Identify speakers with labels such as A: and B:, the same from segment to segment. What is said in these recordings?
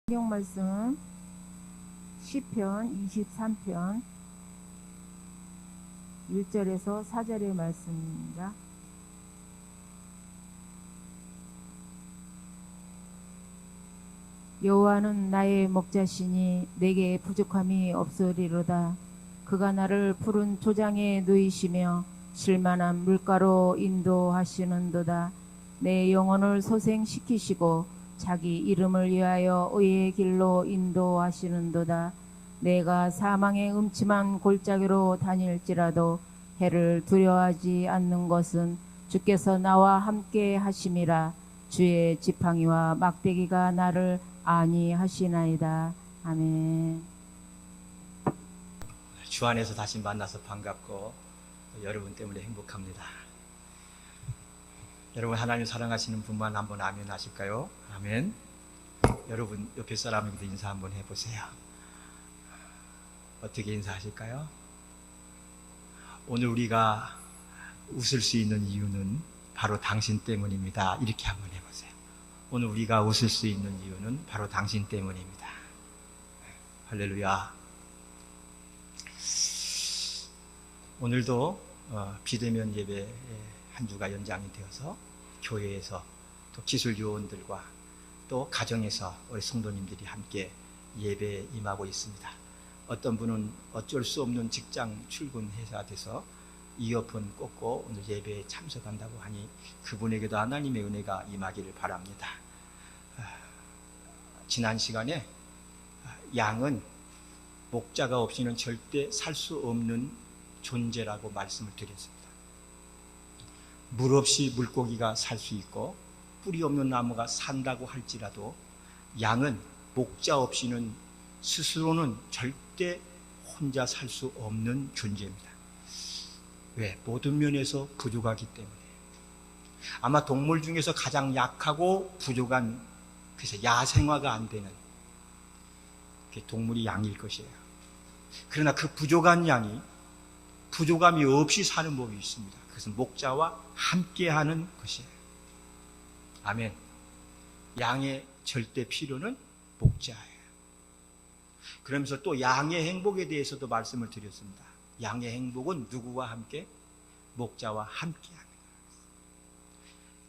A: 성경 말씀은 시편 23편 1절에서 4절의 말씀입니다. 여호와는 나의 목자시니 내게 부족함이 없으리로다. 그가 나를 푸른 조장에 누이시며 실만한 물가로 인도하시는도다. 내 영혼을 소생시키시고 자기 이름을 위하여 의의 길로 인도하시는도다. 내가 사망의 음침한 골짜기로 다닐지라도 해를 두려워하지 않는 것은 주께서 나와 함께 하심이라. 주의 지팡이와 막대기가 나를 안위하시나이다. 아멘.
B: 주 안에서 다시 만나서 반갑고 여러분 때문에 행복합니다. 여러분 하나님 사랑하시는 분만 한번 아멘 하실까요? 아멘. 여러분 옆에 사람에게도 인사 한번 해보세요. 어떻게 인사하실까요? 오늘 우리가 웃을 수 있는 이유는 바로 당신 때문입니다. 이렇게 한번 해보세요. 오늘 우리가 웃을 수 있는 이유는 바로 당신 때문입니다. 할렐루야. 오늘도 비대면 예배 한 주가 연장이 되어서 교회에서 또 기술 요원들과 또 가정에서 우리 성도님들이 함께 예배에 임하고 있습니다. 어떤 분은 어쩔 수 없는 직장 출근해야 돼서 이어폰 꽂고 오늘 예배에 참석한다고 하니 그분에게도 하나님의 은혜가 임하기를 바랍니다. 지난 시간에 양은 목자가 없이는 절대 살 수 없는 존재라고 말씀을 드렸습니다. 물 없이 물고기가 살 수 있고 뿌리 없는 나무가 산다고 할지라도 양은 목자 없이는 스스로는 절대 혼자 살 수 없는 존재입니다. 왜? 모든 면에서 부족하기 때문에. 아마 동물 중에서 가장 약하고 부족한, 그래서 야생화가 안 되는 동물이 양일 것이에요. 그러나 그 부족한 양이 부족함이 없이 사는 법이 있습니다. 그것은 목자와 함께하는 것이에요. 아멘. 양의 절대 필요는 목자예요. 그러면서 또 양의 행복에 대해서도 말씀을 드렸습니다. 양의 행복은 누구와 함께? 목자와 함께하는 거예요.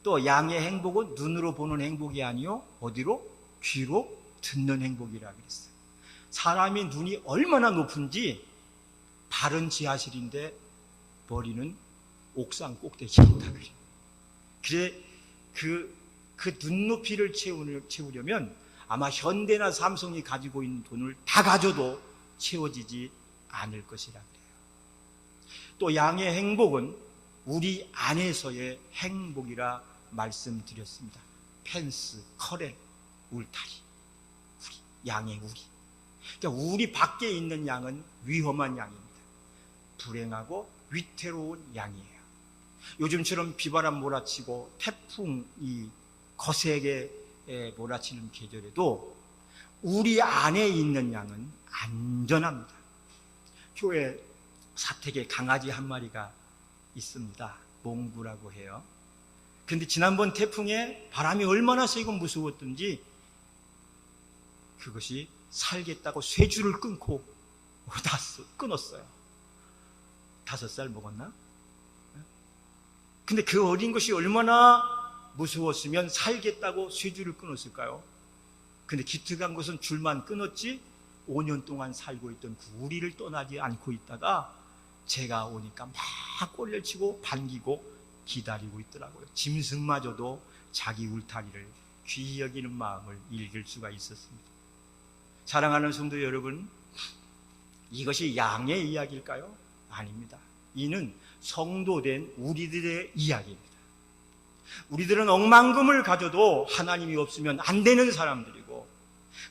B: 또 양의 행복은 눈으로 보는 행복이 아니요 어디로? 귀로 듣는 행복이라고 그랬어요. 사람이 눈이 얼마나 높은지 발은 지하실인데 머리는 옥상 꼭대기에 있다 그래요. 그래 그 눈높이를 채우려면 아마 현대나 삼성이 가지고 있는 돈을 다 가져도 채워지지 않을 것이라 그래요. 또 양의 행복은 우리 안에서의 행복이라 말씀드렸습니다. 펜스, 커렐, 울타리, 양의 우리. 그러니까 우리 밖에 있는 양은 위험한 양입니다. 불행하고 위태로운 양이에요. 요즘처럼 비바람 몰아치고 태풍이 거세게 몰아치는 계절에도 우리 안에 있는 양은 안전합니다. 교회 사택에 강아지 한 마리가 있습니다. 몽구라고 해요. 그런데 지난번 태풍에 바람이 얼마나 세고 무서웠던지 그것이 살겠다고 쇠줄을 끊고 끊었어요. 5살 먹었나? 근데 그 어린 것이 얼마나 무서웠으면 살겠다고 쇠줄을 끊었을까요? 근데 기특한 것은 줄만 끊었지 5년 동안 살고 있던 그 우리를 떠나지 않고 있다가 제가 오니까 막 꼬리를 치고 반기고 기다리고 있더라고요. 짐승마저도 자기 울타리를 귀히 여기는 마음을 읽을 수가 있었습니다. 사랑하는 성도 여러분, 이것이 양의 이야기일까요? 아닙니다. 이는 성도된 우리들의 이야기입니다. 우리들은 억만금을 가져도 하나님이 없으면 안 되는 사람들이고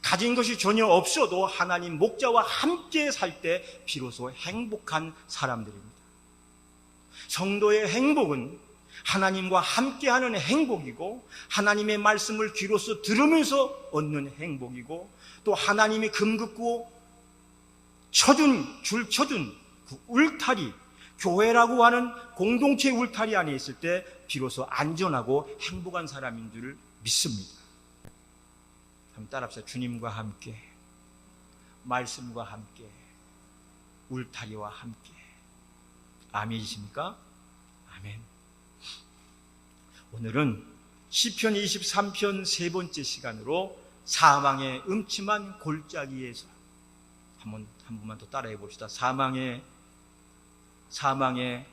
B: 가진 것이 전혀 없어도 하나님 목자와 함께 살 때 비로소 행복한 사람들입니다. 성도의 행복은 하나님과 함께하는 행복이고 하나님의 말씀을 귀로서 들으면서 얻는 행복이고 또 하나님이 금긋고 줄 쳐준 그 울타리, 교회라고 하는 공동체 울타리 안에 있을 때 비로소 안전하고 행복한 사람인 줄 믿습니다. 한번 따라합시다. 주님과 함께, 말씀과 함께, 울타리와 함께. 아멘이십니까? 아멘. 오늘은 시편 23편 세 번째 시간으로 사망의 음침한 골짜기에서 한 번만 더 따라해 봅시다. 사망의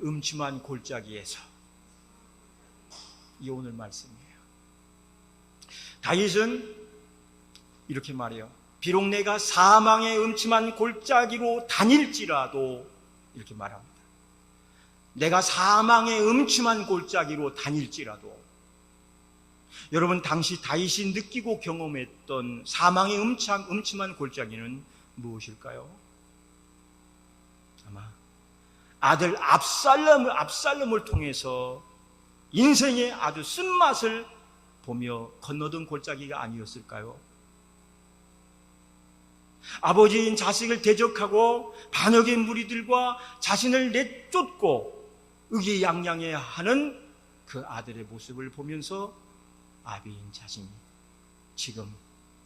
B: 음침한 골짜기에서. 이 오늘 말씀이에요. 다윗은 이렇게 말해요. 비록 내가 사망의 음침한 골짜기로 다닐지라도, 이렇게 말합니다. 내가 사망의 음침한 골짜기로 다닐지라도. 여러분, 당시 다윗이 느끼고 경험했던 사망의 음침한 골짜기는 무엇일까요? 아마 아들 압살롬을 통해서 인생의 아주 쓴맛을 보며 건너던 골짜기가 아니었을까요? 아버지인 자식을 대적하고 반역의 무리들과 자신을 내쫓고 의기양양해 하는 그 아들의 모습을 보면서 아비인 자신이 지금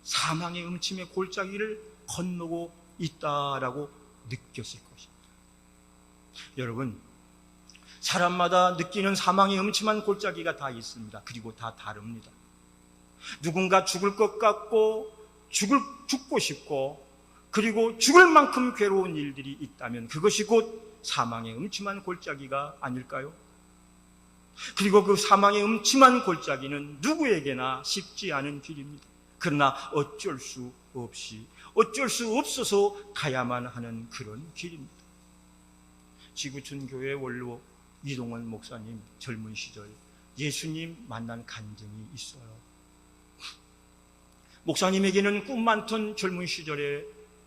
B: 사망의 음침의 골짜기를 건너고 있다라고 느꼈을 것입니다. 여러분, 사람마다 느끼는 사망의 음침한 골짜기가 다 있습니다. 그리고 다 다릅니다. 누군가 죽을 것 같고 죽고 싶고, 그리고 죽을 만큼 괴로운 일들이 있다면 그것이 곧 사망의 음침한 골짜기가 아닐까요? 그리고 그 사망의 음침한 골짜기는 누구에게나 쉽지 않은 길입니다. 그러나 어쩔 수 없어서 가야만 하는 그런 길입니다. 지구촌 교회 원로 이동원 목사님 젊은 시절 예수님 만난 간증이 있어요. 목사님에게는 꿈 많던 젊은 시절에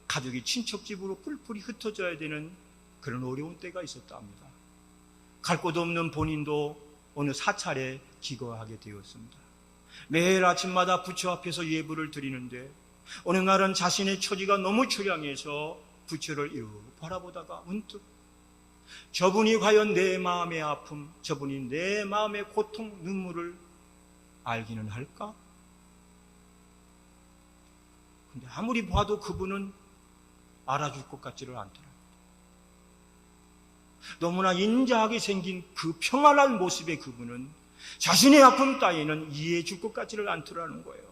B: 가족이 친척집으로 뿔뿔이 흩어져야 되는 그런 어려운 때가 있었다 합니다. 갈 곳 없는 본인도 어느 사찰에 기거하게 되었습니다. 매일 아침마다 부처 앞에서 예불을 드리는데 어느 날은 자신의 처지가 너무 처량해서 부처를 이렇게 바라보다가 문득 저분이 과연 내 마음의 아픔, 저분이 내 마음의 고통, 눈물을 알기는 할까? 근데 아무리 봐도 그분은 알아줄 것 같지를 않더라. 너무나 인자하게 생긴 그 평안한 모습의 그분은 자신의 아픔 따위는 이해해 줄 것 같지를 않더라는 거예요.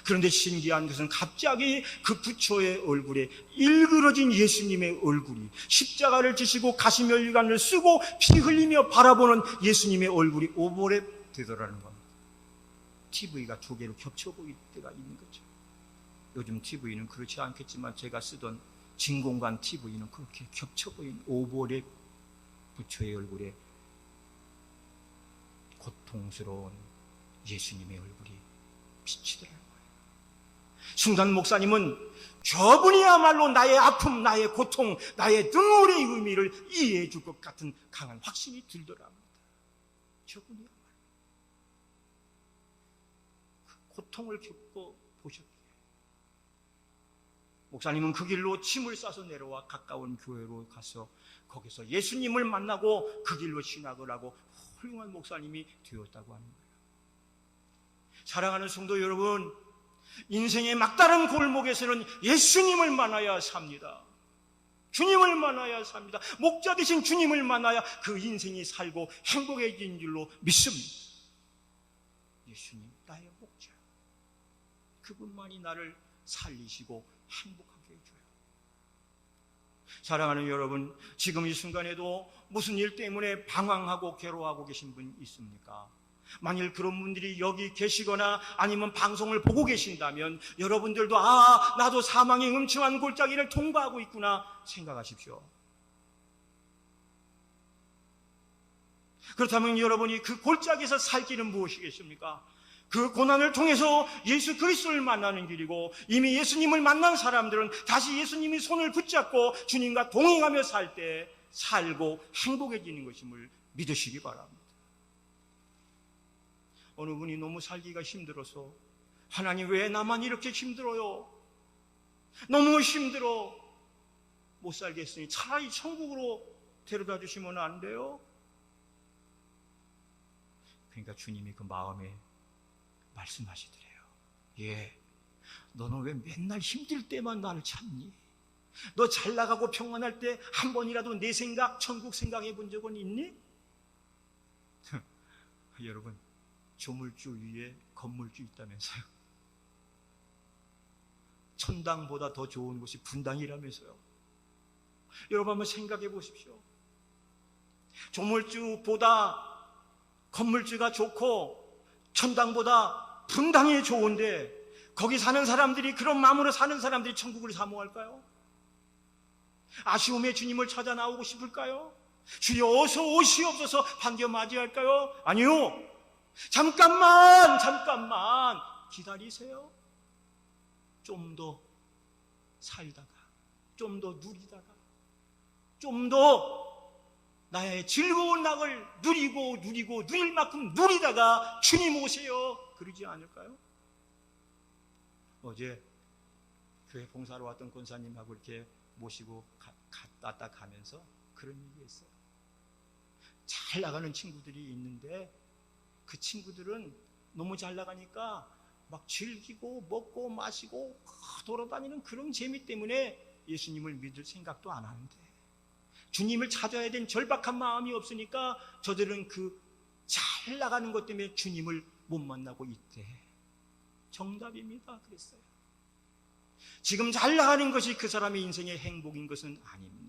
B: 그런데 신기한 것은 갑자기 그 부처의 얼굴에 일그러진 예수님의 얼굴이, 십자가를 지시고 가시면류관을 쓰고 피 흘리며 바라보는 예수님의 얼굴이 오버랩 되더라는 겁니다. TV가 두 개로 겹쳐 보일 때가 있는 거죠. 요즘 TV는 그렇지 않겠지만 제가 쓰던 진공관 TV는 그렇게 겹쳐 보인 오버랩 부처의 얼굴에 고통스러운 예수님의 얼굴이 비치더라고요. 순간 목사님은 저분이야말로 나의 아픔, 나의 고통, 나의 눈물의 의미를 이해해 줄 것 같은 강한 확신이 들더랍니다. 저분이야말로 그 고통을 겪고 보셨기에 목사님은 그 길로 짐을 싸서 내려와 가까운 교회로 가서 거기서 예수님을 만나고 그 길로 신학을 하고 훌륭한 목사님이 되었다고 하는 거예요. 사랑하는 성도 여러분, 인생의 막다른 골목에서는 예수님을 만나야 삽니다. 주님을 만나야 삽니다. 목자 되신 주님을 만나야 그 인생이 살고 행복해진 줄로 믿습니다. 예수님, 나의 목자. 그분만이 나를 살리시고 행복하게 해줘요. 사랑하는 여러분, 지금 이 순간에도 무슨 일 때문에 방황하고 괴로워하고 계신 분 있습니까? 만일 그런 분들이 여기 계시거나 아니면 방송을 보고 계신다면 여러분들도 나도 사망의 음침한 골짜기를 통과하고 있구나 생각하십시오. 그렇다면 여러분이 그 골짜기에서 살 길은 무엇이겠습니까? 그 고난을 통해서 예수 그리스도를 만나는 길이고, 이미 예수님을 만난 사람들은 다시 예수님이 손을 붙잡고 주님과 동행하며 살 때 살고 행복해지는 것임을 믿으시기 바랍니다. 어느 분이 너무 살기가 힘들어서 하나님 왜 나만 이렇게 힘들어요? 너무 힘들어. 못 살겠으니 차라리 천국으로 데려다 주시면 안 돼요? 그러니까 주님이 그 마음에 말씀하시더래요. 예, 너는 왜 맨날 힘들 때만 나를 찾니? 너 잘 나가고 평안할 때 한 번이라도 내 생각, 천국 생각해 본 적은 있니? 여러분, 조물주 위에 건물주 있다면서요. 천당보다 더 좋은 곳이 분당이라면서요. 여러분 한번 생각해 보십시오. 조물주보다 건물주가 좋고 천당보다 분당이 좋은데 거기 사는 사람들이, 그런 마음으로 사는 사람들이 천국을 사모할까요? 아쉬움에 주님을 찾아 나오고 싶을까요? 주여 어서 오시옵소서 반겨 맞이할까요? 아니요. 잠깐만 기다리세요. 좀 더 살다가, 좀 더 누리다가, 좀 더 나의 즐거운 낙을 누리고 누릴 만큼 누리다가 주님 오세요. 그러지 않을까요? 어제 교회 봉사로 왔던 권사님하고 이렇게 모시고 갔다 가면서 그런 얘기했어요. 잘 나가는 친구들이 있는데 그 친구들은 너무 잘 나가니까 막 즐기고 먹고 마시고 돌아다니는 그런 재미 때문에 예수님을 믿을 생각도 안 하는데, 주님을 찾아야 된 절박한 마음이 없으니까 저들은 그 잘 나가는 것 때문에 주님을 못 만나고 있대. 정답입니다. 그랬어요. 지금 잘 나가는 것이 그 사람의 인생의 행복인 것은 아닙니다.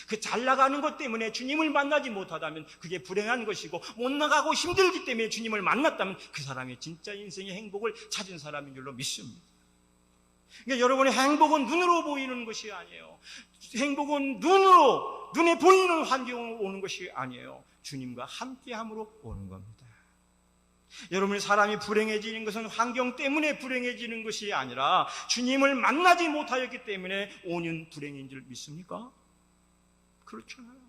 B: 그 잘 나가는 것 때문에 주님을 만나지 못하다면 그게 불행한 것이고, 못 나가고 힘들기 때문에 주님을 만났다면 그 사람의 진짜 인생의 행복을 찾은 사람인 줄로 믿습니다. 그러니까 여러분의 행복은 눈으로 보이는 것이 아니에요. 행복은 눈에 보이는 환경으로 오는 것이 아니에요. 주님과 함께함으로 오는 겁니다. 여러분의 사람이 불행해지는 것은 환경 때문에 불행해지는 것이 아니라 주님을 만나지 못하였기 때문에 오는 불행인 줄 믿습니까? 그렇잖아요.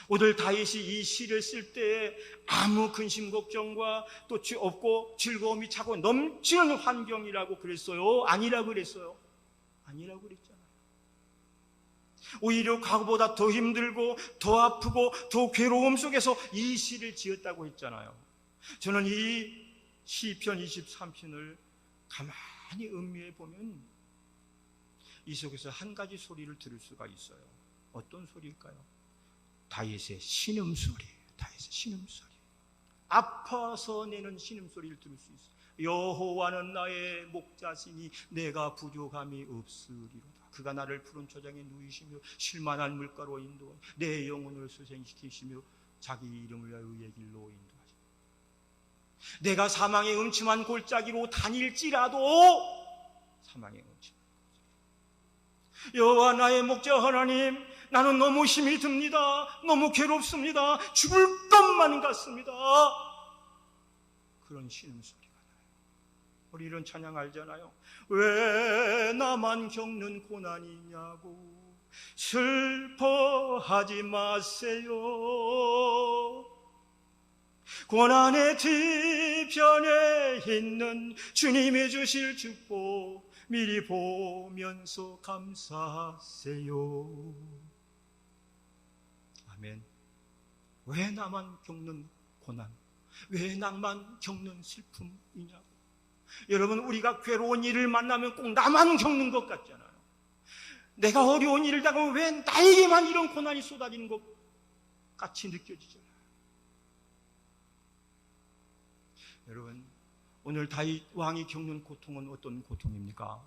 B: 오늘 다윗이 이 시를 쓸 때 아무 근심 걱정과 또 없고 즐거움이 차고 넘치는 환경이라고 그랬어요? 아니라고 그랬어요? 아니라고 그랬잖아요. 오히려 과거보다 더 힘들고 더 아프고 더 괴로움 속에서 이 시를 지었다고 했잖아요. 저는 이 시편 23편을 가만히 음미해 보면 이 속에서 한 가지 소리를 들을 수가 있어요. 어떤 소리일까요? 다윗의 신음소리예요. 다윗의 신음소리. 아파서 내는 신음소리를 들을 수 있어요. 여호와는 나의 목자시니 내가 부족함이 없으리로다. 그가 나를 푸른 초장에 누이시며 쉴만한 물가로 인도하여 내 영혼을 수생시키시며 자기 이름을 위하여 의의 길로 인도하시며, 내가 사망의 음침한 골짜기로 다닐지라도, 사망의 음침한 골짜기, 여호와 나의 목자 하나님, 나는 너무 힘이 듭니다. 너무 괴롭습니다. 죽을 것만 같습니다. 그런 신음소리가 나요. 우리 이런 찬양 알잖아요. 왜 나만 겪는 고난이냐고 슬퍼하지 마세요. 고난의 뒤편에 있는 주님이 주실 축복 미리 보면서 감사하세요. 아멘. 왜 나만 겪는 고난, 왜 나만 겪는 슬픔이냐고. 여러분, 우리가 괴로운 일을 만나면 꼭 나만 겪는 것 같잖아요. 내가 어려운 일을 당하면 왜 나에게만 이런 고난이 쏟아지는 것 같이 느껴지잖아요. 여러분, 오늘 다윗 왕이 겪는 고통은 어떤 고통입니까?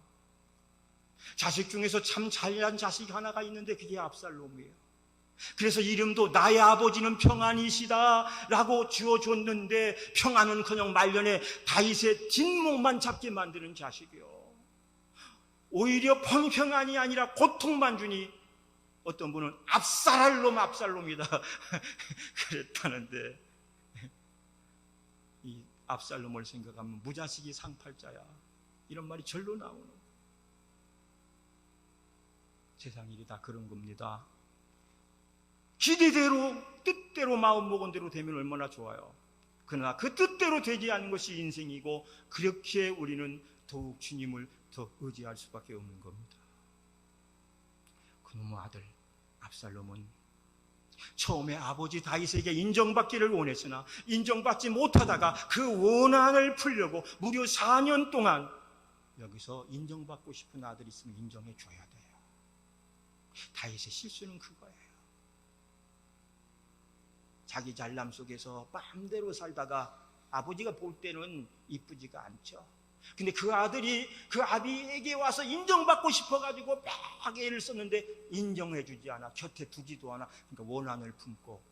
B: 자식 중에서 참 잘난 자식 하나가 있는데 그게 압살롬이에요. 그래서 이름도 나의 아버지는 평안이시다 라고 지어줬는데, 평안은커녕 말년에 다윗의 뒷목만 잡게 만드는 자식이요. 오히려 평안이 아니라 고통만 주니 어떤 분은 압살롬이다 그랬다는데, 이 압살롬을 생각하면 무자식이 상팔자야, 이런 말이 절로 나오는 거예요. 세상 일이 다 그런 겁니다. 기대대로, 뜻대로, 마음먹은 대로 되면 얼마나 좋아요. 그러나 그 뜻대로 되지 않는 것이 인생이고, 그렇게 우리는 더욱 주님을 더 의지할 수밖에 없는 겁니다. 그놈의 아들 압살롬은 처음에 아버지 다윗에게 인정받기를 원했으나 인정받지 못하다가 그 원한을 풀려고 무려 4년 동안 여기서 인정받고 싶은 아들이 있으면 인정해 줘야 돼요. 다윗의 실수는 그거예요. 자기 잘남 속에서 마음대로 살다가 아버지가 볼 때는 이쁘지가 않죠. 근데 그 아들이 그 아비에게 와서 인정받고 싶어가지고 막 애를 썼는데 인정해주지 않아. 곁에 두지도 않아. 그러니까 원한을 품고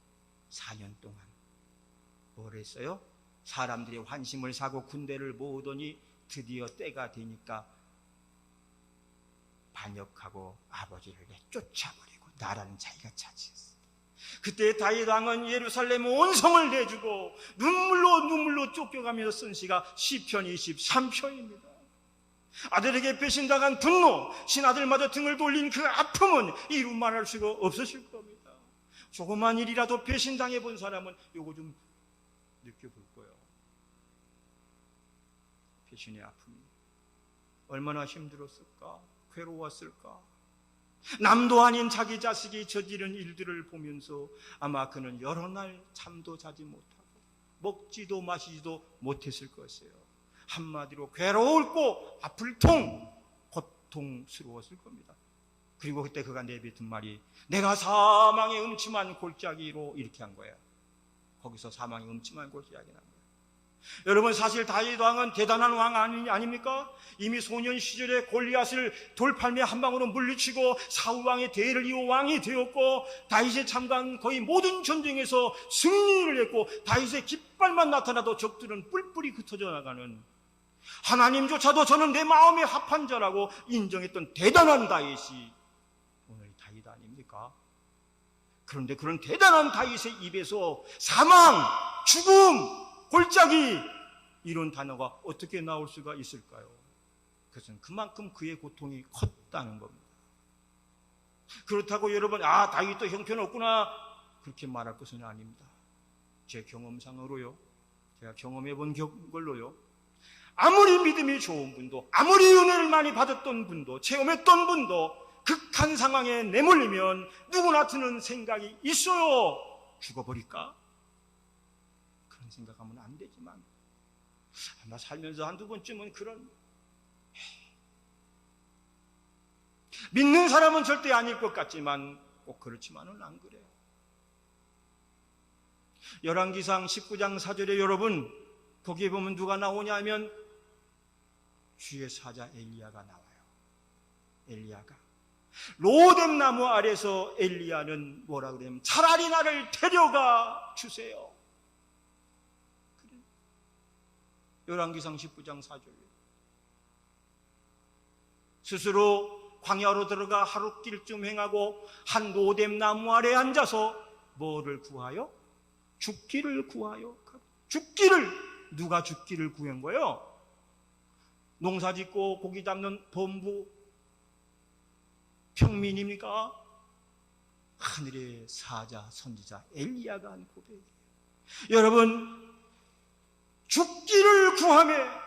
B: 4년 동안 뭘 했어요? 사람들이 환심을 사고 군대를 모으더니 드디어 때가 되니까 반역하고 아버지를 쫓아버리고 나라는 자기가 차지했어요. 그때 다윗 왕은 예루살렘 온 성을 내주고 눈물로 쫓겨가면서 쓴 시가 시편 23편입니다. 아들에게 배신당한 분노, 신아들마저 등을 돌린 그 아픔은 이루 말할 수가 없으실 겁니다. 조그만 일이라도 배신당해 본 사람은 요거 좀 느껴볼 거예요. 배신의 아픔이 얼마나 힘들었을까, 괴로웠을까. 남도 아닌 자기 자식이 저지른 일들을 보면서 아마 그는 여러 날 잠도 자지 못하고 먹지도 마시지도 못했을 것이에요. 한마디로 괴로웠고 아플 통 고통스러웠을 겁니다. 그리고 그때 그가 내뱉은 말이 내가 사망의 음침한 골짜기로 이렇게 한 거예요. 거기서 사망의 음침한 골짜기가 난 거예요. 여러분, 사실 다윗 왕은 대단한 왕 아닙니까? 이미 소년 시절에 골리앗을 돌팔매 한 방으로 물리치고 사울 왕의 대를 이어 왕이 되었고 다윗의 참가한 거의 모든 전쟁에서 승리를 했고 다윗의 깃발만 나타나도 적들은 뿔뿔이 흩어져 나가는, 하나님조차도 저는 내 마음에 합한 자라고 인정했던 대단한 다윗이 오늘 다윗 아닙니까? 그런데 그런 대단한 다윗의 입에서 사망, 죽음, 골짜기 이런 단어가 어떻게 나올 수가 있을까요? 그것은 그만큼 그의 고통이 컸다는 겁니다. 그렇다고 여러분 다윗도 형편없구나 그렇게 말할 것은 아닙니다. 제 경험상으로요, 제가 경험해 본 걸로요, 아무리 믿음이 좋은 분도, 아무리 은혜를 많이 받았던 분도, 체험했던 분도 극한 상황에 내몰리면 누구나 드는 생각이 있어요. 죽어버릴까? 그런 생각하면 안 되지만 아마 살면서 한두 번쯤은 그런, 믿는 사람은 절대 아닐 것 같지만 꼭 그렇지만은 안 그래요. 열왕기상 19장 4절에 여러분 거기에 보면 누가 나오냐 하면 주의 사자 엘리야가 나와요. 엘리야가 로뎀 나무 아래서 엘리야는 뭐라 그러냐면 차라리 나를 데려가 주세요. 그래. 열왕기상 19장 4절. 스스로 광야로 들어가 하룻길쯤 행하고 한 로뎀 나무 아래 앉아서 뭐를 구하여? 죽기를 구하여. 죽기를, 누가 죽기를 구한 거예요? 농사 짓고 고기 잡는 범부 평민입니까? 하늘의 사자 선지자 엘리야가 한 고백이에요. 여러분, 죽기를 구하며,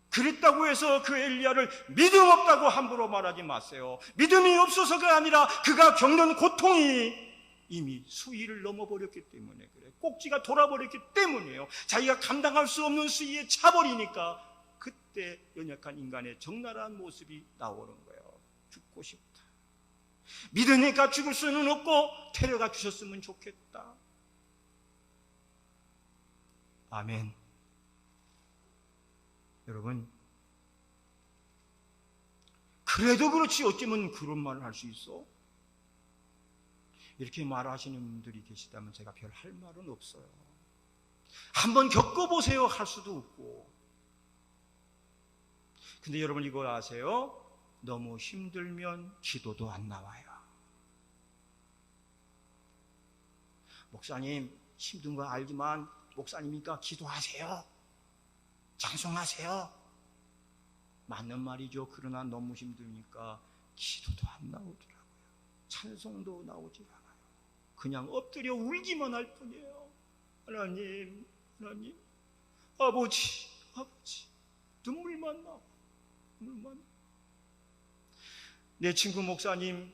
B: 그랬다고 해서 그 엘리야를 믿음 없다고 함부로 말하지 마세요. 믿음이 없어서가 아니라 그가 겪는 고통이 이미 수위를 넘어버렸기 때문에 그래. 꼭지가 돌아버렸기 때문이에요. 자기가 감당할 수 없는 수위에 차버리니까 그때 연약한 인간의 적나라한 모습이 나오는 거예요. 죽고 싶다. 믿으니까 죽을 수는 없고 데려가 주셨으면 좋겠다. 아멘. 여러분, 그래도 그렇지 어쩌면 그런 말을 할 수 있어? 이렇게 말하시는 분들이 계시다면 제가 별 할 말은 없어요. 한번 겪어보세요 할 수도 없고. 근데 여러분 이거 아세요? 너무 힘들면 기도도 안 나와요. 목사님 힘든 거 알지만 목사님이니까 기도하세요, 찬송하세요. 맞는 말이죠. 그러나 너무 힘드니까 기도도 안 나오더라고요. 찬송도 나오지 않아요. 그냥 엎드려 울기만 할 뿐이에요. 하나님, 하나님, 아버지, 아버지. 눈물만 나와. 눈물만. 내 친구 목사님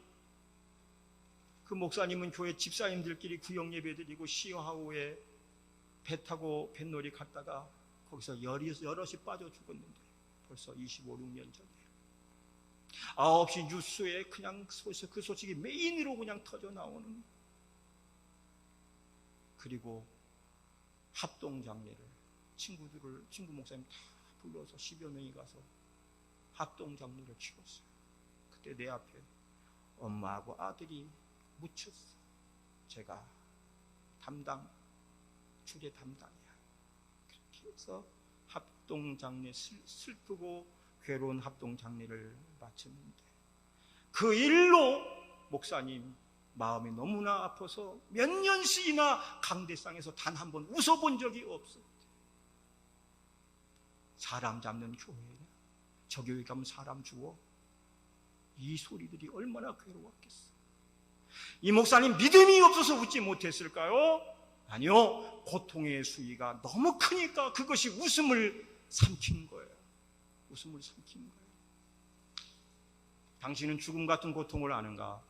B: 그 목사님은 교회 집사님들끼리 구역 예배 드리고 시어하우에 배 타고 뱃놀이 갔다가 거기서 여럿이 빠져 죽었는데 벌써 25, 6년 전에 9시 뉴스에 그냥 그 소식이 메인으로 그냥 터져 나오는, 그리고 합동장례를 친구 목사님 다 불러서 10여 명이 가서 합동장례를 치렀어요. 그때 내 앞에 엄마하고 아들이 묻혔어. 제가 주례 담당이야. 그렇게 해서 합동장례, 슬프고 괴로운 합동장례를 마쳤는데 그 일로 목사님 마음이 너무나 아파서 몇 년씩이나 강대상에서 단 한 번 웃어본 적이 없어. 사람 잡는 교회냐? 저 교회 가면 사람 죽어? 이 소리들이 얼마나 괴로웠겠어. 이 목사님 믿음이 없어서 웃지 못했을까요? 아니요, 고통의 수위가 너무 크니까 그것이 웃음을 삼킨 거예요. 웃음을 삼킨 거예요. 당신은 죽음 같은 고통을 아는가?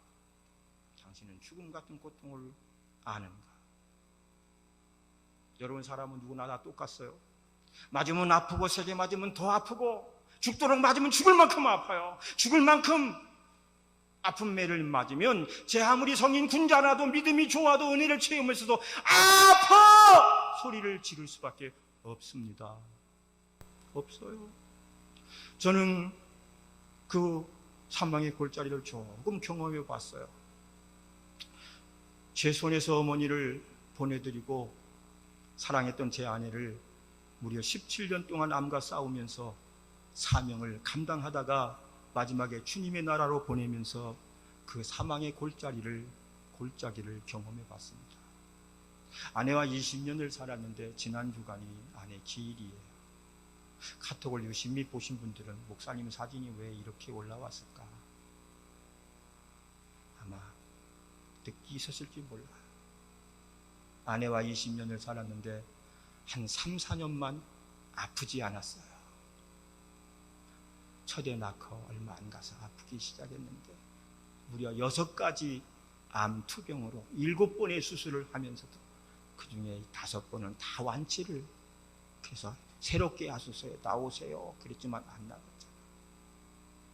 B: 당신은 죽음 같은 고통을 아는가? 여러분, 사람은 누구나 다 똑같아요. 맞으면 아프고, 세게 맞으면 더 아프고, 죽도록 맞으면 죽을 만큼 아파요. 죽을 만큼 아픈 매를 맞으면 제 아무리 성인 군자라도 믿음이 좋아도 은혜를 체험했어도 아파! 소리를 지를 수밖에 없습니다. 없어요. 저는 그 사망의 골짜기를 조금 경험해 봤어요. 제 손에서 어머니를 보내드리고 사랑했던 제 아내를 무려 17년 동안 암과 싸우면서 사명을 감당하다가 마지막에 주님의 나라로 보내면서 그 사망의 골짜기를 경험해 봤습니다. 아내와 20년을 살았는데 지난 주간이 아내 기일이에요. 카톡을 유심히 보신 분들은 목사님 사진이 왜 이렇게 올라왔을까? 아마 느끼셨을지 몰라요. 아내와 20년을 살았는데 한 3, 4년만 아프지 않았어요. 첫애 낳고 얼마 안 가서 아프기 시작했는데 무려 6가지 암 투병으로 7번의 수술을 하면서도 그 중에 5번은 다 완치를 해서 새롭게 하소서 나오세요 그랬지만 안 나갔잖아요.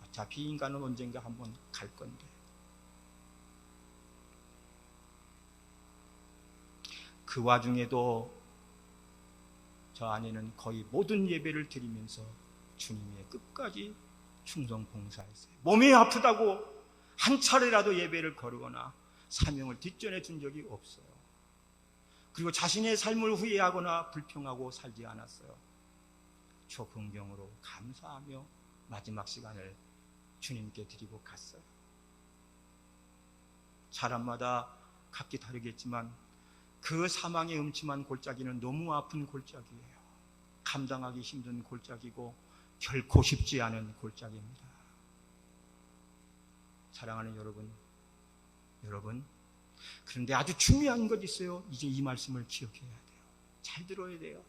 B: 어차피 인간은 언젠가 한번 갈 건데. 그 와중에도 저 아내는 거의 모든 예배를 드리면서 주님의 끝까지 충성 봉사했어요. 몸이 아프다고 한 차례라도 예배를 거르거나 사명을 뒷전해 준 적이 없어요. 그리고 자신의 삶을 후회하거나 불평하고 살지 않았어요. 초긍정으로 감사하며 마지막 시간을 주님께 드리고 갔어요. 사람마다 각기 다르겠지만 그 사망의 음침한 골짜기는 너무 아픈 골짜기예요. 감당하기 힘든 골짜기고 결코 쉽지 않은 골짜기입니다. 사랑하는 여러분, 그런데 아주 중요한 것 있어요. 이제 이 말씀을 기억해야 돼요. 잘 들어야 돼요.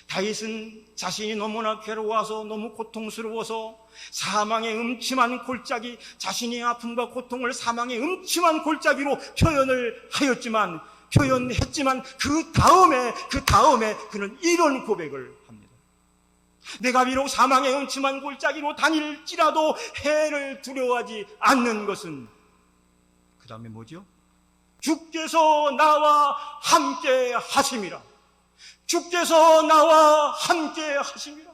B: 다윗은 자신이 너무나 괴로워서 너무 고통스러워서 사망의 음침한 골짜기, 자신의 아픔과 고통을 사망의 음침한 골짜기로 표현했지만 그 다음에 그는 이런 고백을 합니다. 내가 비록 사망의 음침한 골짜기로 다닐지라도 해를 두려워하지 않는 것은, 그 다음에 뭐죠? 주께서 나와 함께 하심이라. 주께서 나와 함께 하심이라.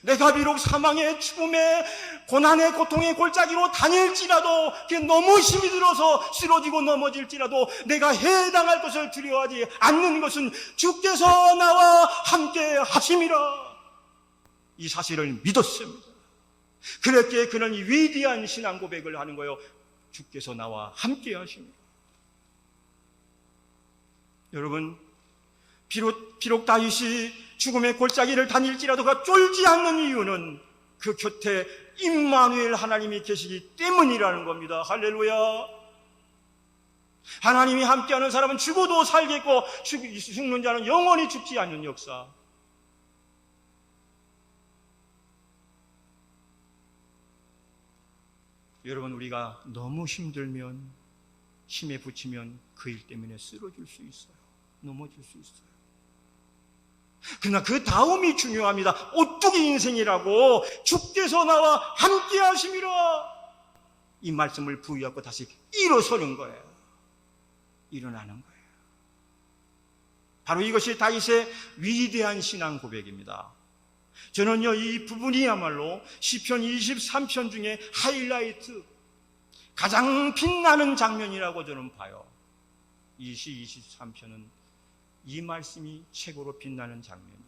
B: 내가 비록 사망의 죽음의 고난의 고통의 골짜기로 다닐지라도 그게 너무 힘이 들어서 쓰러지고 넘어질지라도 내가 해당할 것을 두려워하지 않는 것은 주께서 나와 함께 하심이라. 이 사실을 믿었습니다. 그렇게 그는 위대한 신앙 고백을 하는 거예요. 주께서 나와 함께 하십니다. 여러분, 비록 다윗이 죽음의 골짜기를 다닐지라도 그가 쫄지 않는 이유는 그 곁에 임마누엘 하나님이 계시기 때문이라는 겁니다. 할렐루야. 하나님이 함께하는 사람은 죽어도 살겠고 죽는 자는 영원히 죽지 않는 역사. 여러분, 우리가 너무 힘들면 힘에 부치면 그 일 때문에 쓰러질 수 있어요. 넘어질 수 있어요. 그러나 그 다음이 중요합니다. 오뚜기 인생이라고 주께서 나와 함께 하심이라. 이 말씀을 부여하고 다시 일어서는 거예요. 일어나는 거예요. 바로 이것이 다윗의 위대한 신앙 고백입니다. 저는요, 이 부분이야말로 시편 23편 중에 하이라이트, 가장 빛나는 장면이라고 저는 봐요. 이 시 23편은 이 말씀이 최고로 빛나는 장면이에요.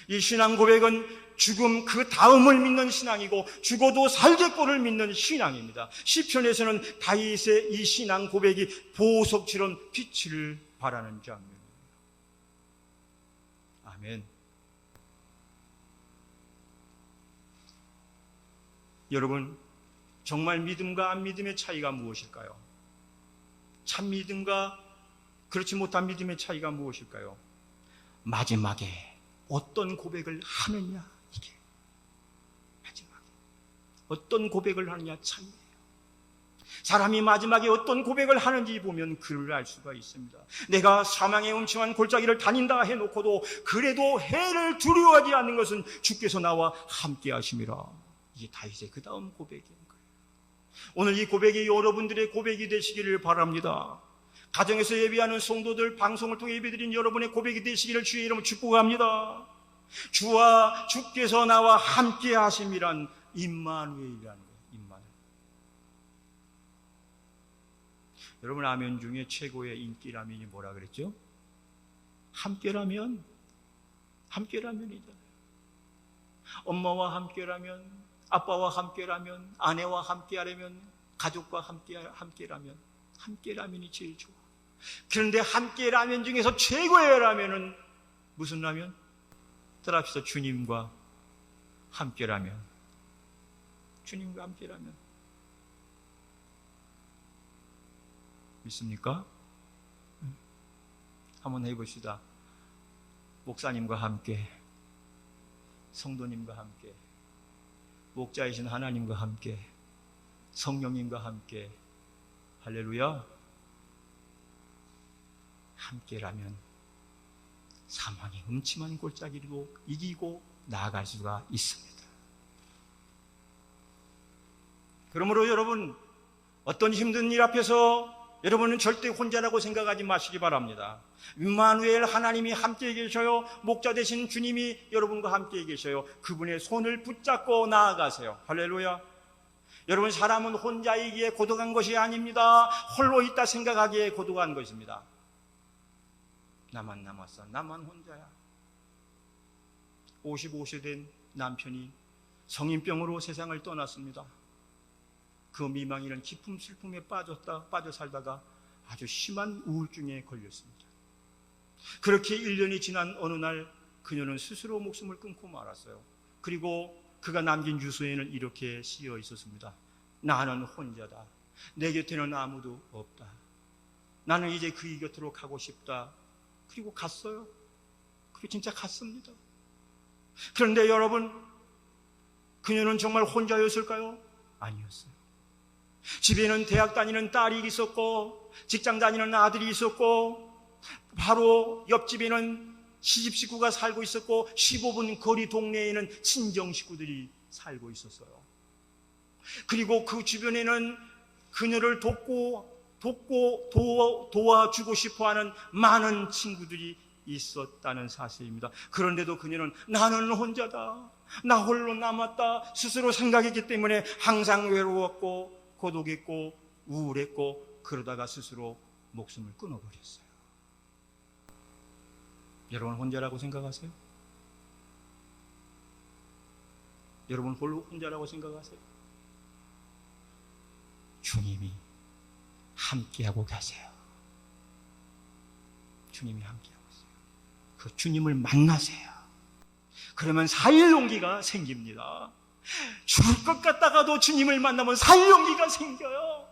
B: 이 신앙 고백은 죽음 그 다음을 믿는 신앙이고 죽어도 살겠고를 믿는 신앙입니다. 시편에서는 다윗의 이 신앙 고백이 보석처럼 빛을 발하는 장면입니다. 아멘. 여러분, 정말 믿음과 안 믿음의 차이가 무엇일까요? 참 믿음과 그렇지 못한 믿음의 차이가 무엇일까요? 마지막에 어떤 고백을 하느냐, 이게 마지막에 어떤 고백을 하느냐 차이예요. 사람이 마지막에 어떤 고백을 하는지 보면 그를 알 수가 있습니다. 내가 사망의 음침한 골짜기를 다닌다 해놓고도 그래도 해를 두려워하지 않는 것은 주께서 나와 함께 하심이라. 이게 다윗의 그 다음 고백인 거예요. 오늘 이 고백이 여러분들의 고백이 되시기를 바랍니다. 가정에서 예배하는 성도들, 방송을 통해 예배드린 여러분의 고백이 되시기를 주의 이름으로 축복합니다. 주와 주께서 나와 함께 하심이란 임마누엘이라는 거예요. 임마누엘. 여러분, 라면 중에 최고의 인기 라면이 뭐라 그랬죠? 함께라면. 함께라면이잖아요. 엄마와 함께라면, 아빠와 함께라면, 아내와 함께하려면, 가족과 함께라면, 함께라면이 제일 좋아. 그런데 함께라면 중에서 최고의 라면은 무슨 라면? 따라합시다. 주님과 함께라면. 주님과 함께라면. 믿습니까? 한번 해봅시다. 목사님과 함께, 성도님과 함께, 목자이신 하나님과 함께, 성령님과 함께. 할렐루야. 함께라면 사망의 음침한 골짜기로 이기고 나아갈 수가 있습니다. 그러므로 여러분, 어떤 힘든 일 앞에서 여러분은 절대 혼자라고 생각하지 마시기 바랍니다. 임마누엘 하나님이 함께 계셔요. 목자 되신 주님이 여러분과 함께 계셔요. 그분의 손을 붙잡고 나아가세요. 할렐루야. 여러분, 사람은 혼자이기에 고독한 것이 아닙니다. 홀로 있다 생각하기에 고독한 것입니다. 나만 남았어. 나만 혼자야. 55세 된 남편이 성인병으로 세상을 떠났습니다. 그 미망이는 깊은 슬픔에 빠져 살다가 아주 심한 우울증에 걸렸습니다. 그렇게 1년이 지난 어느 날 그녀는 스스로 목숨을 끊고 말았어요. 그리고 그가 남긴 유서에는 이렇게 쓰여 있었습니다. 나는 혼자다. 내 곁에는 아무도 없다. 나는 이제 그의 곁으로 가고 싶다. 그리고 갔어요. 그리고 진짜 갔습니다. 그런데 여러분, 그녀는 정말 혼자였을까요? 아니었어요. 집에는 대학 다니는 딸이 있었고, 직장 다니는 아들이 있었고, 바로 옆집에는 시집 식구가 살고 있었고, 15분 거리 동네에는 친정 식구들이 살고 있었어요. 그리고 그 주변에는 그녀를 도와주고 싶어하는 많은 친구들이 있었다는 사실입니다. 그런데도 그녀는 나는 혼자다, 나 홀로 남았다 스스로 생각했기 때문에 항상 외로웠고 고독했고 우울했고, 그러다가 스스로 목숨을 끊어버렸어요. 여러분 혼자라고 생각하세요? 여러분 홀로 혼자라고 생각하세요? 주님이 함께하고 계세요. 주님이 함께하고 있어요. 그 주님을 만나세요. 그러면 살 용기가 생깁니다. 죽을 것 같다가도 주님을 만나면 살 용기가 생겨요.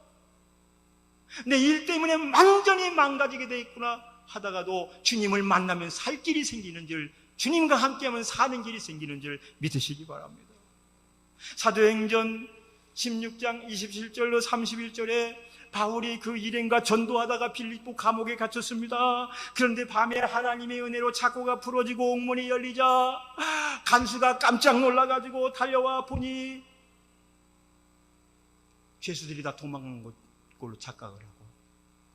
B: 내 일 때문에 완전히 망가지게 돼 있구나 하다가도 주님을 만나면 살 길이 생기는 줄, 주님과 함께하면 사는 길이 생기는 줄 믿으시기 바랍니다. 사도행전 16장 27절로 31절에 바울이 그 일행과 전도하다가 빌립보 감옥에 갇혔습니다. 그런데 밤에 하나님의 은혜로 창고가 풀어지고 옥문이 열리자 간수가 깜짝 놀라가지고 달려와 보니 죄수들이 다 도망간 걸로 착각을 하고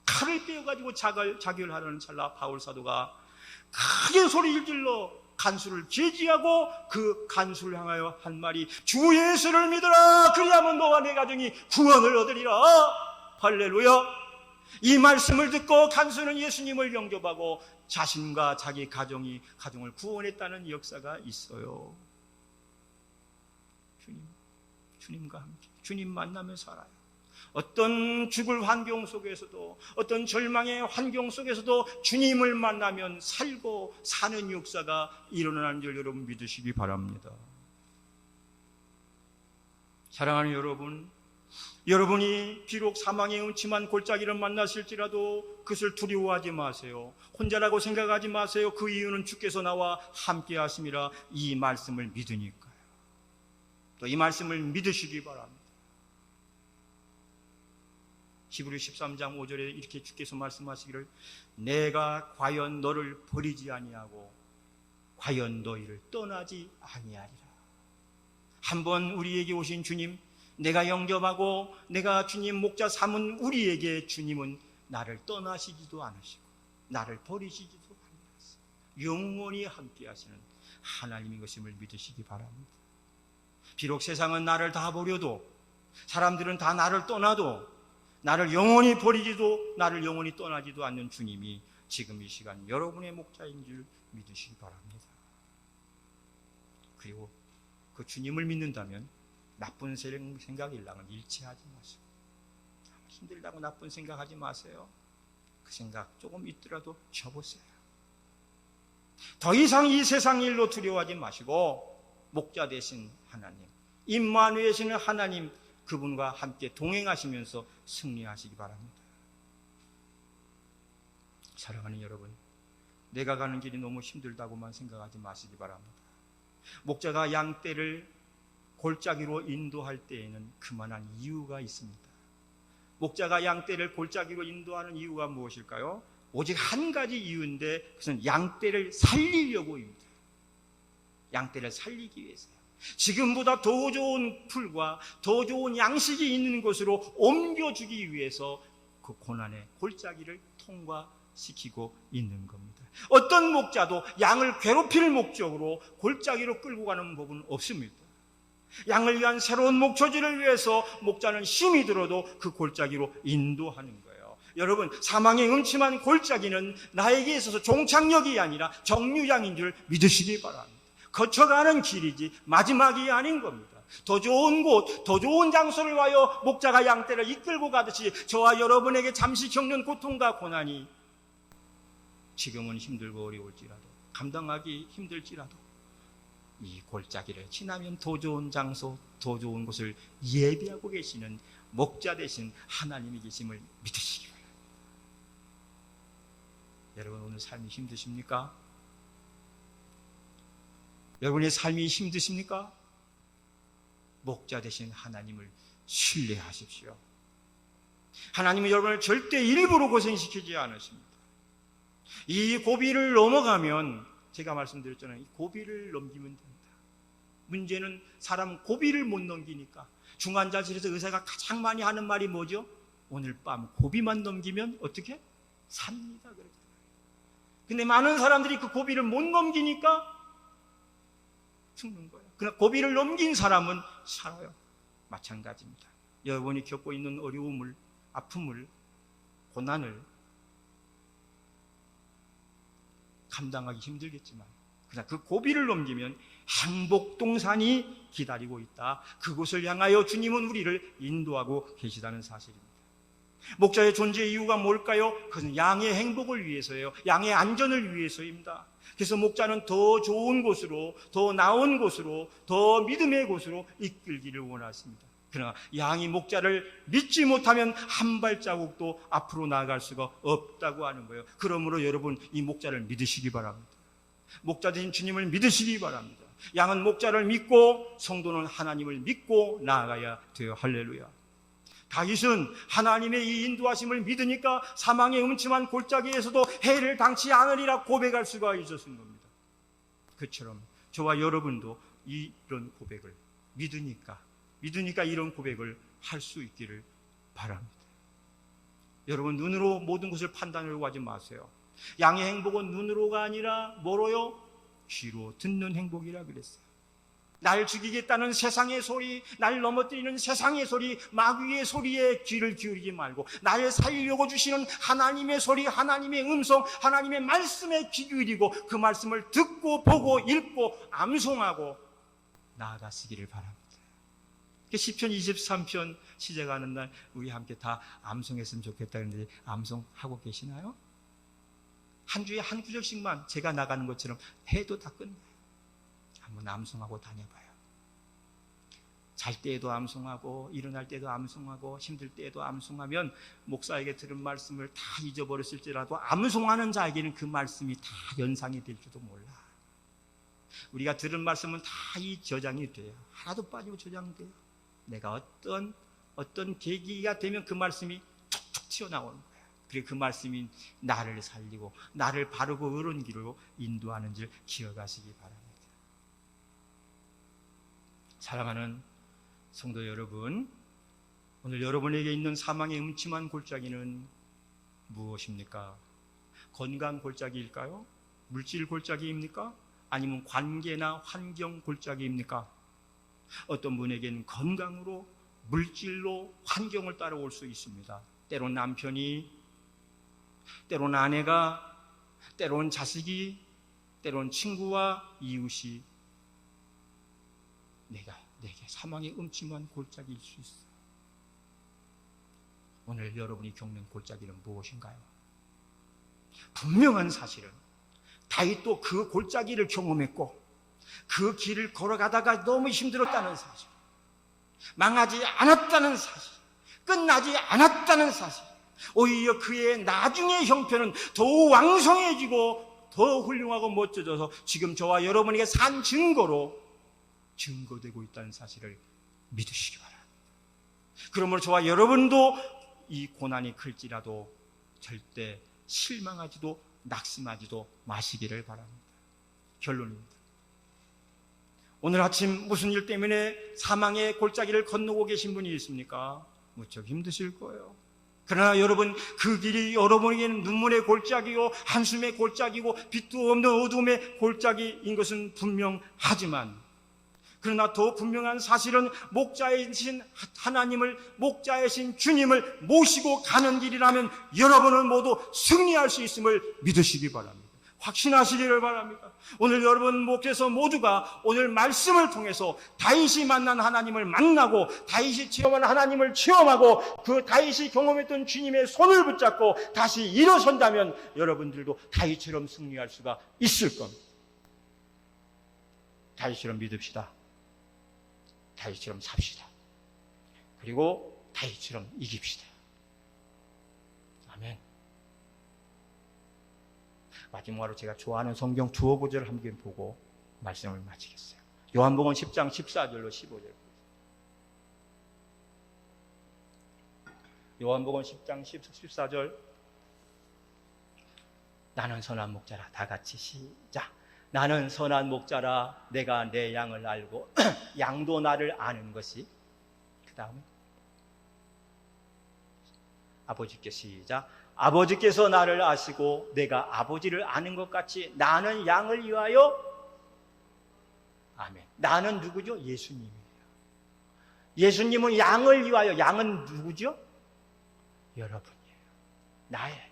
B: 칼을 빼어가지고 자결하려는 찰나 바울 사도가 크게 소리를 질러 간수를 제지하고 그 간수를 향하여 한 말이 주 예수를 믿으라 그리하면 너와 내 가정이 구원을 얻으리라. 할렐루야. 이 말씀을 듣고 간수는 예수님을 영접하고 자신과 자기 가정을 구원했다는 역사가 있어요. 주님과 함께 주님 만나며 살아요. 어떤 죽을 환경 속에서도 어떤 절망의 환경 속에서도 주님을 만나면 살고 사는 역사가 일어나는 줄 여러분 믿으시기 바랍니다. 사랑하는 여러분, 여러분이 비록 사망의 음침한 골짜기를 만나실지라도 그것을 두려워하지 마세요. 혼자라고 생각하지 마세요. 그 이유는 주께서 나와 함께 하심이라 이 말씀을 믿으니까요. 또 이 말씀을 믿으시기 바랍니다. 히브리 13장 5절에 이렇게 주께서 말씀하시기를 내가 과연 너를 버리지 아니하고 과연 너희를 떠나지 아니하리라. 한번 우리에게 오신 주님, 내가 영접하고 내가 주님 목자 삼은 우리에게 주님은 나를 떠나시지도 않으시고 나를 버리시지도 않으셨어요. 영원히 함께 하시는 하나님인 것임을 믿으시기 바랍니다. 비록 세상은 나를 다 버려도 사람들은 다 나를 떠나도 나를 영원히 버리지도 나를 영원히 떠나지도 않는 주님이 지금 이 시간 여러분의 목자인 줄 믿으시기 바랍니다. 그리고 그 주님을 믿는다면 나쁜 생각 일랑을 일치하지 마시고 힘들다고 나쁜 생각하지 마세요. 그 생각 조금 있더라도 접으세요. 더 이상 이 세상 일로 두려워하지 마시고 목자 되신 하나님, 임마누엘 되시는 하나님 그분과 함께 동행하시면서 승리하시기 바랍니다. 사랑하는 여러분, 내가 가는 길이 너무 힘들다고만 생각하지 마시기 바랍니다. 목자가 양떼를 골짜기로 인도할 때에는 그만한 이유가 있습니다. 목자가 양떼를 골짜기로 인도하는 이유가 무엇일까요? 오직 한 가지 이유인데 그것은 양떼를 살리려고입니다. 양떼를 살리기 위해서요. 지금보다 더 좋은 풀과 더 좋은 양식이 있는 곳으로 옮겨주기 위해서 그 고난의 골짜기를 통과시키고 있는 겁니다. 어떤 목자도 양을 괴롭힐 목적으로 골짜기로 끌고 가는 법은 없습니다. 양을 위한 새로운 목초지를 위해서 목자는 힘이 들어도 그 골짜기로 인도하는 거예요. 여러분, 사망의 음침한 골짜기는 나에게 있어서 종착역이 아니라 정류장인 줄 믿으시기 바랍니다. 거쳐가는 길이지 마지막이 아닌 겁니다. 더 좋은 곳, 더 좋은 장소를 와요 목자가 양떼를 이끌고 가듯이 저와 여러분에게 잠시 겪는 고통과 고난이 지금은 힘들고 어려울지라도 감당하기 힘들지라도 이 골짜기를 지나면 더 좋은 장소, 더 좋은 곳을 예비하고 계시는 목자 되신 하나님이 계심을 믿으시기 바랍니다. 여러분, 오늘 삶이 힘드십니까? 여러분의 삶이 힘드십니까? 목자 되신 하나님을 신뢰하십시오. 하나님은 여러분을 절대 일부러 고생시키지 않으십니다. 이 고비를 넘어가면 제가 말씀드렸잖아요. 이 고비를 넘기면 됩니다. 문제는 사람 고비를 못 넘기니까 중환자실에서 의사가 가장 많이 하는 말이 뭐죠? 오늘 밤 고비만 넘기면 어떻게? 삽니다. 그러잖아요. 근데 많은 사람들이 그 고비를 못 넘기니까 죽는 거예요. 그러나 고비를 넘긴 사람은 살아요. 마찬가지입니다. 여러분이 겪고 있는 어려움을, 아픔을, 고난을 감당하기 힘들겠지만 그러나 그 고비를 넘기면 행복동산이 기다리고 있다. 그곳을 향하여 주님은 우리를 인도하고 계시다는 사실입니다. 목자의 존재 이유가 뭘까요? 그것은 양의 행복을 위해서예요. 양의 안전을 위해서입니다. 그래서 목자는 더 좋은 곳으로, 더 나은 곳으로, 더 믿음의 곳으로 이끌기를 원하십니다. 그러나 양이 목자를 믿지 못하면 한 발자국도 앞으로 나아갈 수가 없다고 하는 거예요. 그러므로 여러분, 이 목자를 믿으시기 바랍니다. 목자 되신 주님을 믿으시기 바랍니다. 양은 목자를 믿고 성도는 하나님을 믿고 나아가야 돼요. 할렐루야. 다윗은 하나님의 이 인도하심을 믿으니까 사망의 음침한 골짜기에서도 해를 당치 않으리라 고백할 수가 있었던 겁니다. 그처럼 저와 여러분도 이런 고백을 믿으니까 이런 고백을 할 수 있기를 바랍니다. 여러분, 눈으로 모든 것을 판단하려고 하지 마세요. 양의 행복은 눈으로가 아니라 뭐로요? 귀로 듣는 행복이라 그랬어요. 날 죽이겠다는 세상의 소리, 날 넘어뜨리는 세상의 소리, 마귀의 소리에 귀를 기울이지 말고 나를 살리려고 주시는 하나님의 소리, 하나님의 음성, 하나님의 말씀에 귀 기울이고 그 말씀을 듣고 보고 읽고 암송하고 나아가시기를 바랍니다. 시편 23편 시작하는 날 우리 함께 다 암송했으면 좋겠다 그랬는데 암송하고 계시나요? 한 주에 한 구절씩만 제가 나가는 것처럼 해도 다 끝나요. 한번 암송하고 다녀봐요. 잘 때에도 암송하고 일어날 때도 암송하고 힘들 때에도 암송하면 목사에게 들은 말씀을 다 잊어버렸을지라도 암송하는 자에게는 그 말씀이 다 연상이 될지도 몰라. 우리가 들은 말씀은 다 이 저장이 돼요. 하나도 빠지고 저장돼요. 내가 어떤 계기가 되면 그 말씀이 툭툭 튀어나오는 거예요. 그리고 그 말씀이 나를 살리고 나를 바르고 옳은 길로 인도하는 줄 기억하시기 바랍니다. 사랑하는 성도 여러분, 오늘 여러분에게 있는 사망의 음침한 골짜기는 무엇입니까? 건강 골짜기일까요? 물질 골짜기입니까? 아니면 관계나 환경 골짜기입니까? 어떤 분에게는 건강으로, 물질로 환경을 따라올 수 있습니다. 때론 남편이, 때론 아내가, 때론 자식이, 때론 친구와 이웃이 내게 사망의 음침한 골짜기일 수 있어요. 오늘 여러분이 겪는 골짜기는 무엇인가요? 분명한 사실은 다윗도 그 골짜기를 경험했고 그 길을 걸어가다가 너무 힘들었다는 사실, 망하지 않았다는 사실, 끝나지 않았다는 사실, 오히려 그의 나중의 형편은 더 왕성해지고 더 훌륭하고 멋져져서 지금 저와 여러분에게 산 증거되고 있다는 사실을 믿으시기 바랍니다. 그러므로 저와 여러분도 이 고난이 클지라도 절대 실망하지도 낙심하지도 마시기를 바랍니다. 결론입니다. 오늘 아침 무슨 일 때문에 사망의 골짜기를 건너고 계신 분이 있습니까? 무척 힘드실 거예요. 그러나 여러분, 그 길이 여러분에게는 눈물의 골짜기요, 한숨의 골짜기고 빛도 없는 어둠의 골짜기인 것은 분명하지만, 그러나 더 분명한 사실은 목자이신 하나님을, 목자이신 주님을 모시고 가는 길이라면 여러분은 모두 승리할 수 있음을 믿으시기 바랍니다. 확신하시기를 바랍니다. 오늘 여러분 목에서 모두가 오늘 말씀을 통해서 다윗이 만난 하나님을 만나고 다윗이 체험한 하나님을 체험하고 그 다윗이 경험했던 주님의 손을 붙잡고 다시 일어선다면 여러분들도 다윗처럼 승리할 수가 있을 겁니다. 다윗처럼 믿읍시다. 다윗처럼 삽시다. 그리고 다윗처럼 이깁시다. 아멘. 마지막으로 제가 좋아하는 성경 두어 구절을 함께 보고 말씀을 마치겠어요. 요한복음 10장 14절로 15절. 요한복음 10장 14절. 나는 선한 목자라. 다 같이 시작. 나는 선한 목자라. 내가 내 양을 알고 양도 나를 아는 것이. 그 다음에 아버지께 시작. 아버지께서 나를 아시고 내가 아버지를 아는 것 같이 나는 양을 위하여. 아멘. 나는 누구죠? 예수님이에요. 예수님은 양을 위하여. 양은 누구죠? 여러분이에요. 나예요.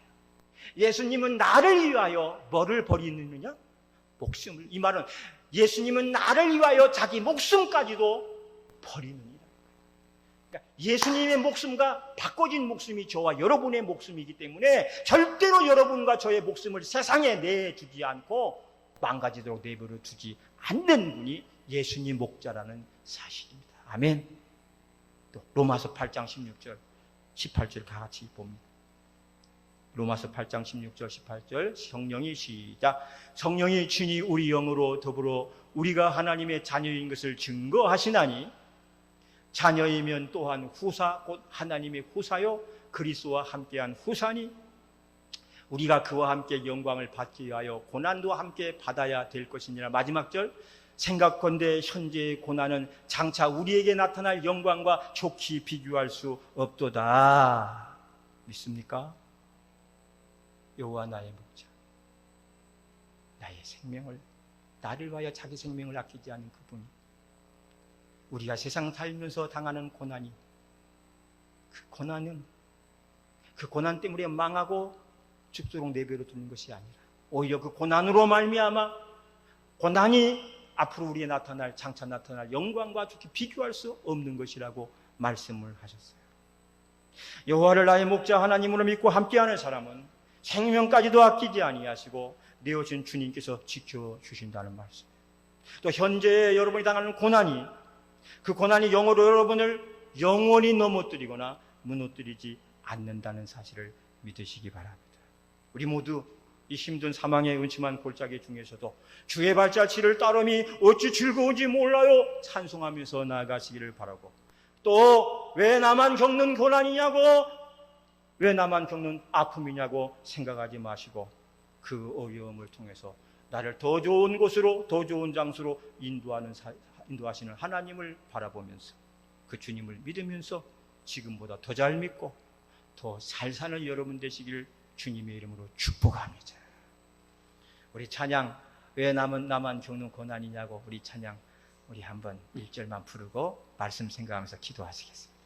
B: 예수님은 나를 위하여 뭐를 버리느냐? 목숨을. 이 말은 예수님은 나를 위하여 자기 목숨까지도 버리느니라. 그러니까 예수님의 목숨과 바꿔진 목숨이 저와 여러분의 목숨이기 때문에 절대로 여러분과 저의 목숨을 세상에 내주지 않고 망가지도록 내버려 두지 않는 분이 예수님 목자라는 사실입니다. 아멘. 또 로마서 8장 16절 18절 다 같이 봅니다. 로마서 8장 16절 18절 성령이 시작. 성령이 친히 우리 영으로 더불어 우리가 하나님의 자녀인 것을 증거하시나니 자녀이면 또한 후사, 곧 하나님의 후사요 그리스도와 함께한 후사니 우리가 그와 함께 영광을 받기 위하여 고난도 함께 받아야 될 것이니라. 마지막 절, 생각건대 현재의 고난은 장차 우리에게 나타날 영광과 좋게 비교할 수 없도다. 믿습니까? 여호와 나의 목자, 나의 생명을, 나를 위하여 자기 생명을 아끼지 않은 그분이, 우리가 세상 살면서 당하는 고난이, 그 고난 때문에 망하고 죽도록 내버려 두는 것이 아니라 오히려 그 고난으로 말미암아 고난이 앞으로 우리에 나타날, 장차 나타날 영광과 좋게 비교할 수 없는 것이라고 말씀을 하셨어요. 여호와를 나의 목자 하나님으로 믿고 함께하는 사람은 생명까지도 아끼지 아니하시고 내어준 주님께서 지켜주신다는 말씀. 또 현재 여러분이 당하는 고난이, 그 고난이 영으로 여러분을 영원히 넘어뜨리거나 무너뜨리지 않는다는 사실을 믿으시기 바랍니다. 우리 모두 이 힘든 사망의 음침한 골짜기 중에서도 주의 발자취를 따름이 어찌 즐거운지 몰라요 찬송하면서 나아가시기를 바라고, 또 왜 나만 겪는 고난이냐고, 왜 나만 겪는 아픔이냐고 생각하지 마시고 그 어려움을 통해서 나를 더 좋은 곳으로, 더 좋은 장소로 인도하시는 하나님을 바라보면서 그 주님을 믿으면서 지금보다 더 잘 믿고 더 잘 사는 여러분 되시길 주님의 이름으로 축복합니다. 우리 찬양, 왜 나만 겪는 고난이냐고, 우리 찬양 우리 한번 1절만 부르고 말씀 생각하면서 기도하시겠습니다.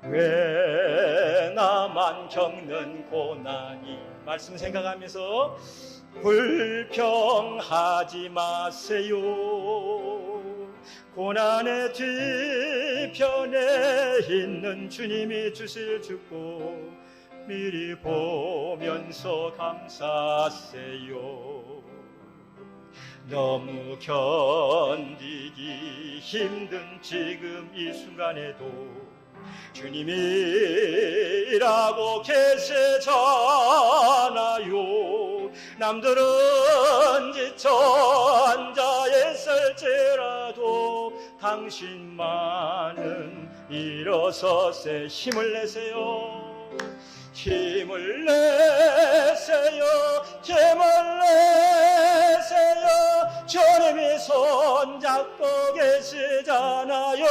B: 왜 나만 겪는 고난이, 말씀 생각하면서 불평하지 마세요. 고난의 뒤편에 있는 주님이 주실 축복 미리 보면서 감사하세요. 너무 견디기 힘든 지금 이 순간에도 주님이 일하고 계시잖아요. 남들은 지쳐 앉아 있을지라도 당신만은 일어서세 힘을 내세요. 힘을 내세요. 힘을 내세요. 주님이 손잡고 계시잖아요.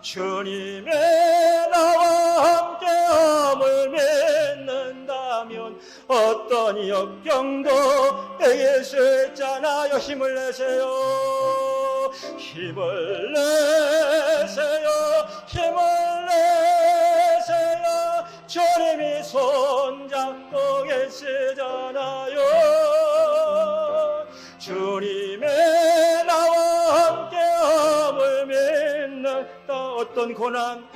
B: 주님의 나와 함께함을 믿는다면 어떤 역경도 이길 수 있잖아요. 힘을 내세요. 힘을 내세요. 힘을 내세요. 주님이 손잡고 계시잖아요. 주님의 나와 함께함을 믿는다. 어떤 고난도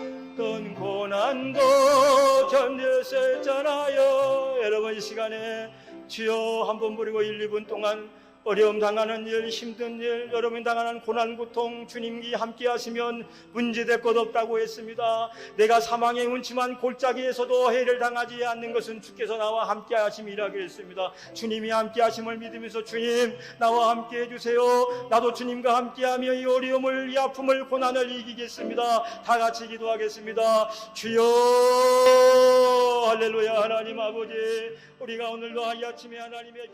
B: 견딜 수 있잖아요. 여러분 이 시간에 주여 한번 부르고 1, 2분 동안 어려움 당하는 일, 힘든 일, 여러분이 당하는 고난, 고통 주님이 함께 하시면 문제될 것 없다고 했습니다. 내가 사망의 음침한 골짜기에서도 해를 당하지 않는 것은 주께서 나와 함께 하심이라고 했습니다. 주님이 함께 하심을 믿으면서 주님 나와 함께 해주세요. 나도 주님과 함께하며 이 어려움을, 이 아픔을, 고난을 이기겠습니다. 다 같이 기도하겠습니다. 주여 할렐루야. 하나님 아버지, 우리가 오늘도 이 아침에 하나님의